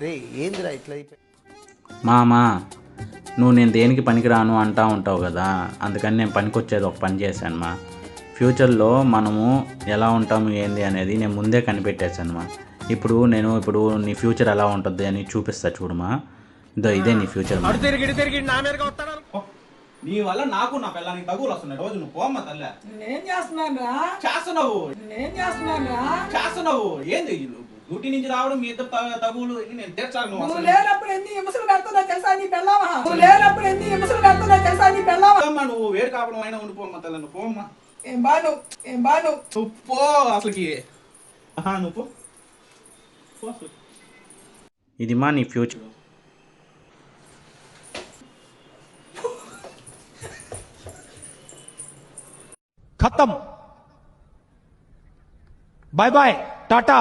రే ఏందిరా ఇట్లా మామా నువ్వు నేను దేనికి పనికిరాను అంటా ఉంటావు కదా, అందుకని నేను పనికొచ్చేది ఒక పని చేశాను మా. ఫ్యూచర్లో మనము ఎలా ఉంటాము ఏంది అనేది నేను ముందే కనిపెట్టేశాను మా. ఇప్పుడు నీ ఫ్యూచర్ ఎలా ఉంటుంది అని చూపిస్తా చూడమా. ఇదే నీ ఫ్యూచర్ మా. నీ వల్ల నాకు నా పిల్లలకి తగులు వస్తున్నాయి రోజు. నువ్వు పోమ్మ తల్లే. నేను చేస్తున్నాను చేస్తున్నావు ఏంది డ్యూటీ నుంచి రావడం మీ ఇద్దరు తగులు నేను తీర్చాలి. నువ్వు లేనప్పుడు ఎన్ని హింసలు కడుతుందో తెలుసా నీ పెళ్ళామా? నువ్వు లేనప్పుడు ఎన్ని హింసలు కడుతుందో తెలుసా నీ పెళ్ళామా? నువ్వు వేడి కాపడం అయినా ఉండిపోమ్మ తల్ల. నువ్వు పోమ్మ. ఏం బాను నువ్వు పో అసలుకి. నువ్వు పో. ఇది మా నీ ఫ్యూచర్. खत्म, बाय बाय, टाटा।